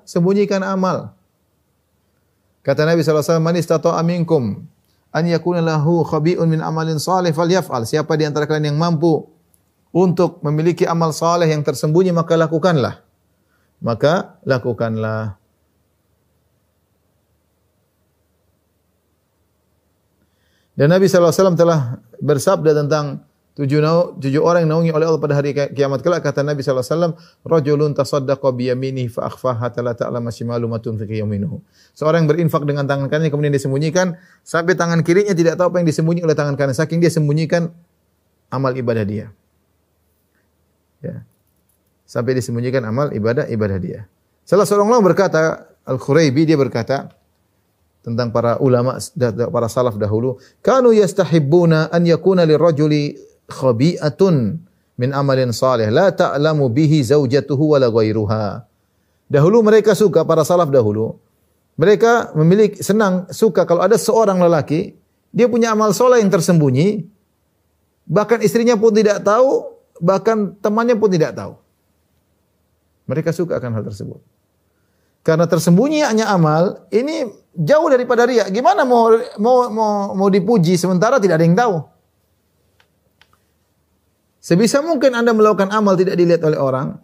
sembunyikan amal. Kata Nabi SAW, "Man istata'a minkum an yakuna lahu khabi'un min amalin salih falyaf'al." Siapa di antara kalian yang mampu untuk memiliki amal saleh yang tersembunyi, maka lakukanlah. Maka lakukanlah. Dan Nabi SAW telah bersabda tentang tujuh orang yang naungi oleh Allah pada hari kiamat kelak. Kata Nabi SAW, "Rajulun tasaddaqa biyaminihi fa akhfaha hatta la ta'lama shimalu ma tunfiqu yaminuhu." Seorang yang berinfak dengan tangan kanannya kemudian disembunyikan sampai tangan kirinya tidak tahu apa yang disembunyi oleh tangan kanan, saking dia sembunyikan amal ibadah dia. Ya. Sampai disembunyikan amal ibadah dia. Salah seorang ulama berkata, Al-Khuraibi, dia berkata tentang para ulama, para salaf dahulu, kanu yastahibbuna an yakuna lirrajuli khabi'atun min amalin salih la ta'lamu bihi zaujatuhu wala ghairuha. Dahulu mereka suka, para salaf dahulu, mereka suka kalau ada seorang lelaki, dia punya amal soleh yang tersembunyi, bahkan istrinya pun tidak tahu, bahkan temannya pun tidak tahu. Mereka suka akan hal tersebut. Karena tersembunyi hanya amal, ini jauh daripada riya. Gimana mau dipuji sementara tidak ada yang tahu? Sebisa mungkin Anda melakukan amal tidak dilihat oleh orang,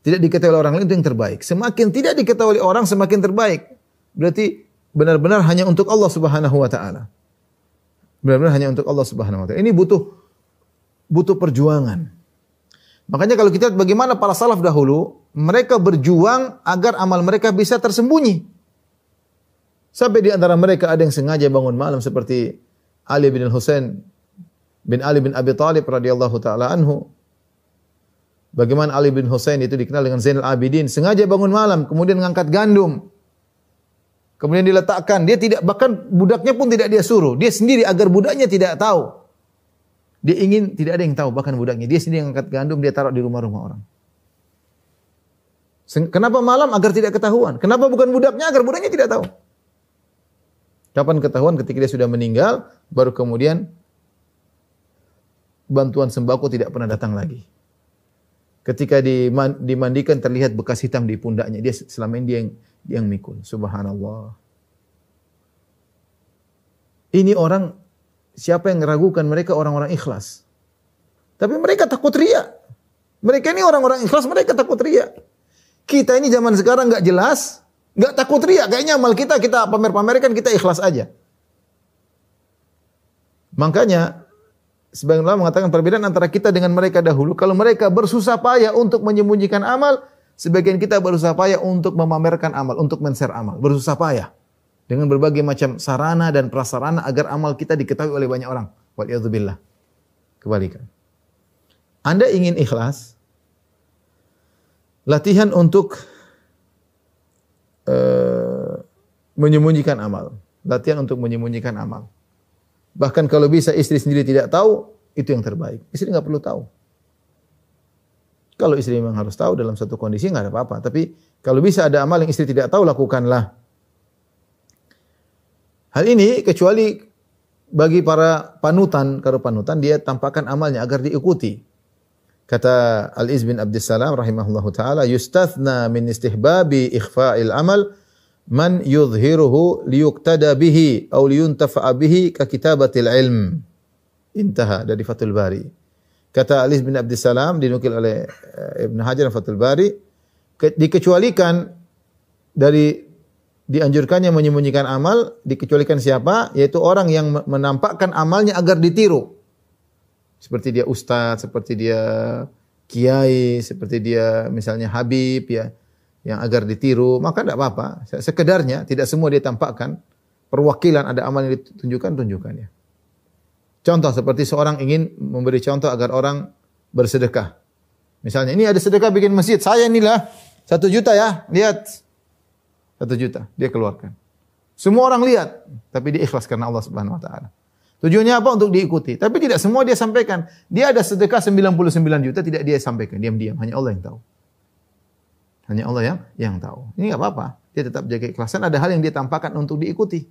tidak diketahui oleh orang lain, itu yang terbaik. Semakin tidak diketahui oleh orang, semakin terbaik. Berarti benar-benar hanya untuk Allah Subhanahu wa taala. Benar-benar hanya untuk Allah Subhanahu wa taala. Ini butuh perjuangan. Makanya kalau kita lihat bagaimana para salaf dahulu, mereka berjuang agar amal mereka bisa tersembunyi. Sampai di antara mereka ada yang sengaja bangun malam seperti Ali bin Husain bin Ali bin Abi Thalib radhiyallahu taala anhu. Bagaimana Ali bin Husain itu dikenal dengan Zainal Abidin, sengaja bangun malam kemudian mengangkat gandum. Kemudian diletakkan, dia tidak, bahkan budaknya pun tidak dia suruh, dia sendiri agar budaknya tidak tahu. Dia ingin tidak ada yang tahu, bahkan budaknya. Dia sendiri yang angkat gandum, dia taruh di rumah-rumah orang. Kenapa malam? Agar tidak ketahuan. Kenapa bukan budaknya? Agar budaknya tidak tahu. Kapan ketahuan? Ketika dia sudah meninggal, baru kemudian bantuan sembako tidak pernah datang lagi. Ketika dimandikan terlihat bekas hitam di pundaknya. Dia selama ini dia yang mikul. Subhanallah. Ini orang, siapa yang meragukan mereka orang-orang ikhlas. Tapi mereka takut riya. Mereka ini orang-orang ikhlas, mereka takut riya. Kita ini zaman sekarang enggak jelas, enggak takut riya. Kayaknya amal kita pamer-pamerkan, kita ikhlas aja. Makanya sebagian ulama mengatakan perbedaan antara kita dengan mereka dahulu, kalau mereka bersusah payah untuk menyembunyikan amal, sebagian kita berusaha payah untuk memamerkan amal, untuk men-share amal, bersusah payah dengan berbagai macam sarana dan prasarana agar amal kita diketahui oleh banyak orang. Waliyadzubillah. Kebalikan. Anda ingin ikhlas, latihan untuk menyembunyikan amal. Latihan untuk menyembunyikan amal. Bahkan kalau bisa istri sendiri tidak tahu, itu yang terbaik. Istri nggak perlu tahu. Kalau istri memang harus tahu dalam satu kondisi nggak ada apa-apa. Tapi kalau bisa ada amal yang istri tidak tahu, lakukanlah. Hal ini kecuali bagi para panutan. Kalau panutan dia tampakkan amalnya agar diikuti. Kata Al-Iz bin Abdissalam rahimahullahu ta'ala, yustathna min istihbabi ikhfa'il amal man yudhiruhu liyuqtada bihi aw liyuntafa'a bihi ka kitabatil ilm. Intaha dari Fathul Bari. Kata Al-Iz bin Abdissalam dinukil oleh Ibn Hajar Fathul Bari, dikecualikan dari dianjurkannya menyembunyikan amal, dikecualikan siapa? Yaitu orang yang menampakkan amalnya agar ditiru. Seperti dia ustaz, seperti dia kiai, seperti dia misalnya habib ya, yang agar ditiru, maka tidak apa-apa. Sekedarnya, tidak semua dia tampakkan. Perwakilan ada amal yang ditunjukkan, tunjukkan ya. Contoh seperti seorang ingin memberi contoh agar orang bersedekah. Misalnya, ini ada sedekah bikin masjid, saya inilah 1 juta ya, lihat. 1 juta, dia keluarkan. Semua orang lihat, tapi dia ikhlas karena Allah Subhanahu wa taala. Tujuannya apa? Untuk diikuti. Tapi tidak semua dia sampaikan. Dia ada sedekah 99 juta, tidak dia sampaikan. Diam-diam. Hanya Allah yang tahu. Hanya Allah yang tahu. Ini enggak apa-apa. Dia tetap jaga ikhlasan. Ada hal yang dia tampakkan untuk diikuti.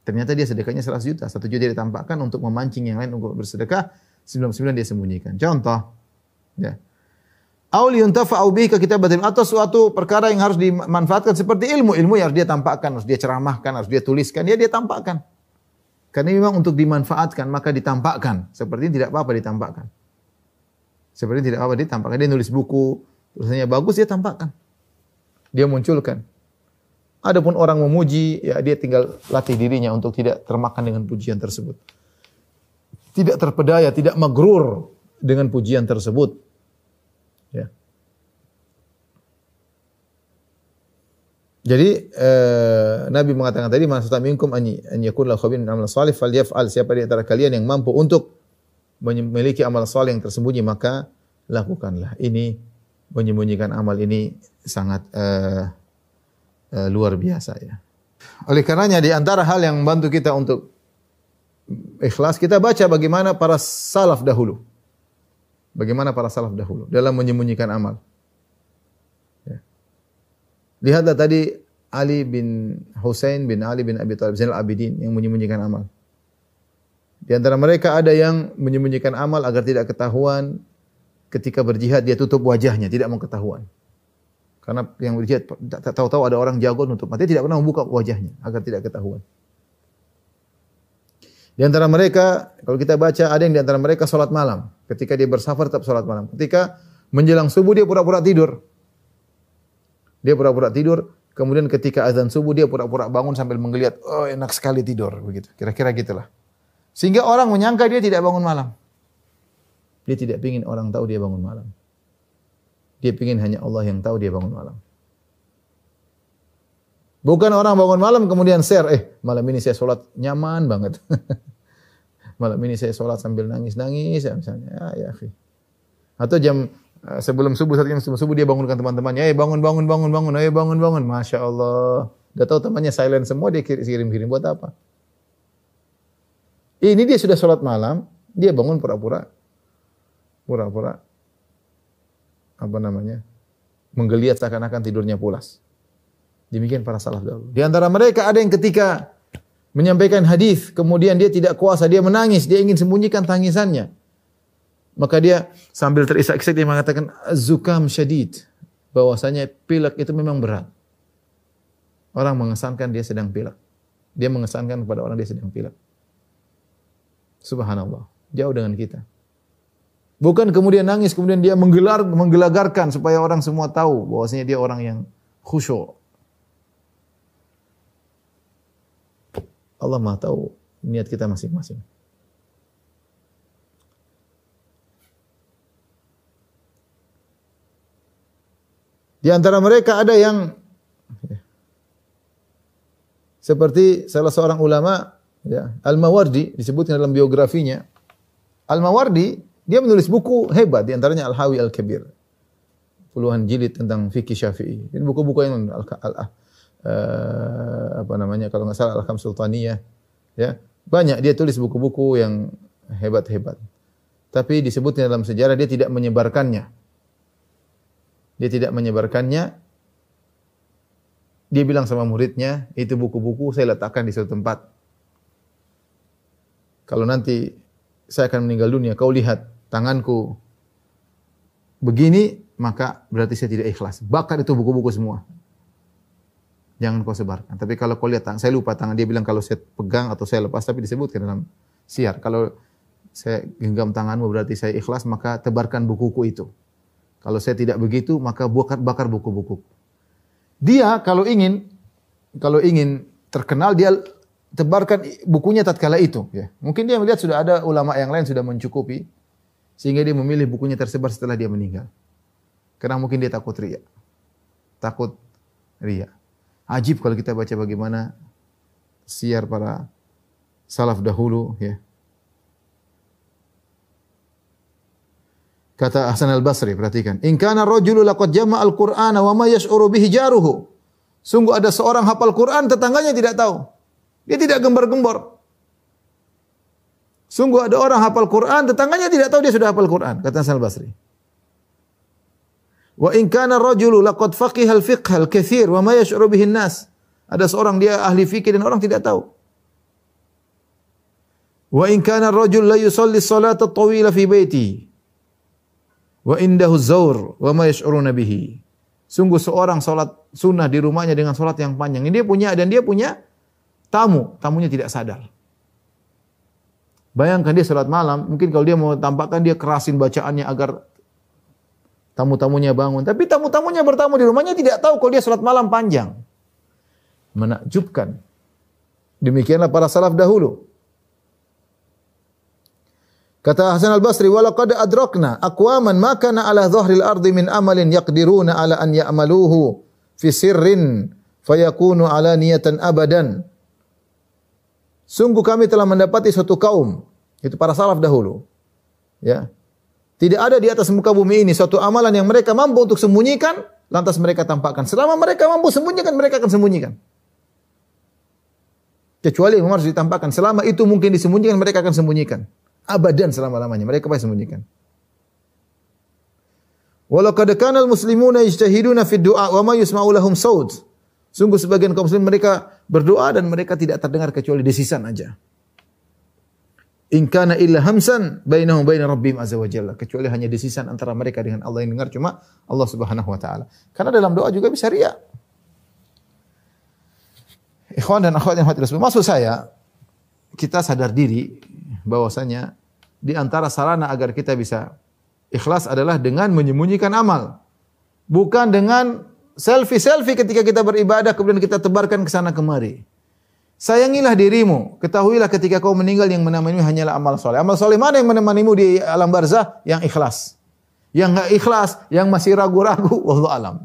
Ternyata dia sedekahnya 100 juta. 1 juta dia tampakkan untuk memancing yang lain untuk bersedekah. 99 dia sembunyikan. Contoh. Ya. Aul yuntafa'u bihi ka kitabatin, atau suatu perkara yang harus dimanfaatkan seperti ilmu yang harus dia tampakkan, harus dia ceramahkan, harus dia tuliskan, dia tampakkan. Karena memang untuk dimanfaatkan maka ditampakkan. Seperti ini tidak apa-apa ditampakkan. Seperti ini tidak apa-apa ditampakkan. Dia nulis buku, tulisannya bagus, dia tampakkan. Dia munculkan. Adapun orang memuji, ya dia tinggal latih dirinya untuk tidak termakan dengan pujian tersebut. Tidak terpedaya, tidak magrur dengan pujian tersebut. Ya. Jadi Nabi mengatakan tadi, "Maksudnya minkum an yakun lahu khabirun amal salih falyaf'al." Siapa di antara kalian yang mampu untuk memiliki amal saleh yang tersembunyi, maka lakukanlah. Ini menyembunyikan amal ini sangat luar biasa ya. Oleh karenanya di antara hal yang membantu kita untuk ikhlas, kita baca bagaimana para salaf dahulu. Bagaimana para salaf dahulu dalam menyembunyikan amal. Ya. Lihatlah tadi Ali bin Husain bin Ali bin Abi Thalib Zainal Abidin yang menyembunyikan amal. Di antara mereka ada yang menyembunyikan amal agar tidak ketahuan. Ketika berjihad dia tutup wajahnya, tidak mau ketahuan. Karena yang berjihad tahu-tahu ada orang jago nutup mata, dia tidak pernah membuka wajahnya agar tidak ketahuan. Di antara mereka, kalau kita baca, ada yang di antara mereka salat malam. Ketika dia bersafar tetap salat malam. Ketika menjelang subuh dia pura-pura tidur. Dia pura-pura tidur, kemudian ketika azan subuh dia pura-pura bangun sambil menggeliat. Oh, enak sekali tidur begitu. Kira-kira gitulah. Sehingga orang menyangka dia tidak bangun malam. Dia tidak ingin orang tahu dia bangun malam. Dia ingin hanya Allah yang tahu dia bangun malam. Bukan orang bangun malam kemudian share, malam ini saya sholat nyaman banget. Malam ini saya sholat sambil nangis-nangis ya misalnya. Ya, akhi. Atau jam sebelum subuh, satu jam sebelum subuh dia bangunkan teman-temannya, bangun. Ayo bangun. Masya Allah. Udah tahu temannya silent semua, dia kirim-kirim buat apa? Ini dia sudah sholat malam, dia bangun pura-pura menggeliat seakan-akan tidurnya pulas. Demikian para salaf dahulu. Di antara mereka ada yang ketika menyampaikan hadis, kemudian dia tidak kuasa, dia menangis, dia ingin sembunyikan tangisannya. Maka dia sambil terisak-isak dia mengatakan zukam syadid, bahwasanya pilek itu memang berat. Orang mengesankan dia sedang pilek. Dia mengesankan kepada orang dia sedang pilek. Subhanallah, jauh dengan kita. Bukan kemudian nangis, kemudian dia menggelagarkan supaya orang semua tahu bahwasanya dia orang yang khusyuk. Allah Maha tahu niat kita masing-masing. Di antara mereka ada yang seperti salah seorang ulama, ya, Al-Mawardi, disebutkan dalam biografinya. Al-Mawardi, dia menulis buku hebat, di antaranya Al-Hawi Al-Kabir. Puluhan jilid tentang fikih Syafi'i. Ini buku-buku yang kalau nggak salah Al-Ahkam Sultaniyah, ya. Banyak dia tulis buku-buku yang hebat-hebat. Tapi disebutnya dalam sejarah dia tidak menyebarkannya. Dia bilang sama muridnya, itu buku-buku saya letakkan di suatu tempat. Kalau nanti saya akan meninggal dunia, kau lihat tanganku begini, maka berarti saya tidak ikhlas. Bakar itu buku-buku semua. Jangan kau sebarkan. Tapi kalau kau lihat tangan, saya lupa tangan dia bilang kalau saya pegang atau saya lepas, tapi disebutkan dalam syiar. Kalau saya genggam tanganmu berarti saya ikhlas, maka tebarkan bukuku itu. Kalau saya tidak begitu, maka bakar buku-buku. Dia kalau ingin terkenal, dia tebarkan bukunya tatkala itu. Ya. Mungkin dia melihat sudah ada ulama yang lain sudah mencukupi, sehingga dia memilih bukunya tersebar setelah dia meninggal. Karena mungkin dia takut riya. Ajib kalau kita baca bagaimana syiar para salaf dahulu, ya. Kata Hasan Al-Basri, perhatikan. In kana rajulu laqad jama'a al-Qur'ana wa ma yash'uru bihi jaruhu. Sungguh ada seorang hafal Quran, tetangganya tidak tahu. Dia tidak gembar-gembor. Sungguh ada orang hafal Quran, tetangganya tidak tahu dia sudah hafal Quran, kata Hasan Al-Basri. Wa in kana rajulu laqad faqiha al-fiqh al-katsir wa ma yash'uru bihi an-nas. Ada seorang dia ahli fikih dan orang tidak tahu. Wa in kana ar-rajul la yusalli as-salata at-tawila fi baitihi. Wa indahu zaur wa ma yash'uruna bihi. Sungguh seorang salat sunnah di rumahnya dengan salat yang panjang. Ini dia punya tamu, tamunya tidak sadar. Bayangkan dia salat malam, mungkin kalau dia mau tampakkan dia kerasin bacaannya agar tamu-tamunya bangun. Tapi tamu-tamunya bertamu di rumahnya tidak tahu kalau dia salat malam panjang. Menakjubkan. Demikianlah para salaf dahulu. Kata Hasan al-Basri, "Walaqad adrakna aqwaman ma kana ala dhahril ardi min amalin yaqdiruna ala an ya'maluhu fi sirrin fayakunu ala niyatan abadan." Sungguh kami telah mendapati suatu kaum, itu para salaf dahulu. Ya. Tidak ada di atas muka bumi ini suatu amalan yang mereka mampu untuk sembunyikan, lantas mereka tampakkan. Selama mereka mampu sembunyikan, mereka akan sembunyikan. Kecuali yang harus ditampakkan. Selama itu mungkin disembunyikan, mereka akan sembunyikan. Abadan selama-lamanya. Mereka pasti sembunyikan. Walau qad kana al-muslimuna yajtahiduna fi du'a wa ma yusma'u lahum saut. Sungguh sebagian kaum muslim mereka berdoa dan mereka tidak terdengar kecuali desisan aja. In kana illa hamsan bainahum baina rabbihim azza wa jalla. Kecuali hanya desisan antara mereka dengan Allah, yang dengar cuma Allah Subhanahu wa taala. Karena dalam doa juga bisa riya. Ikhwan dan akhwat yang hadirin, maksud saya kita sadar diri bahwasanya di antara sarana agar kita bisa ikhlas adalah dengan menyembunyikan amal. Bukan dengan selfie-selfie ketika kita beribadah kemudian kita tebarkan ke sana kemari. Sayangilah dirimu, ketahuilah ketika kau meninggal yang menemanimu hanyalah amal soleh. Amal soleh mana yang menemanimu di alam barzah? Yang ikhlas. Yang enggak ikhlas, yang masih ragu-ragu, wallahu alam.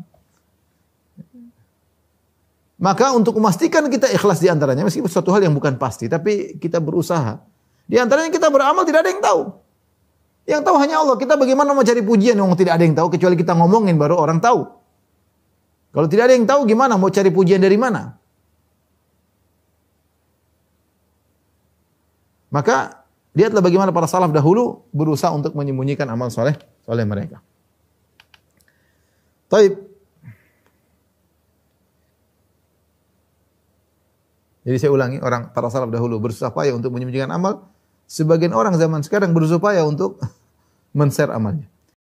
Maka untuk memastikan kita ikhlas di antaranya, meskipun suatu hal yang bukan pasti, tapi kita berusaha. Di antaranya kita beramal tidak ada yang tahu. Yang tahu hanya Allah. Kita bagaimana mau cari pujian yang tidak ada yang tahu, kecuali kita ngomongin baru orang tahu. Kalau tidak ada yang tahu gimana mau cari pujian dari mana? Maka lihatlah bagaimana para salaf dahulu berusaha untuk menyembunyikan amal soleh mereka. Taib. Jadi saya ulangi, para salaf dahulu berusaha payah untuk menyembunyikan amal. Sebagian orang zaman sekarang berusaha payah untuk men-share amalnya.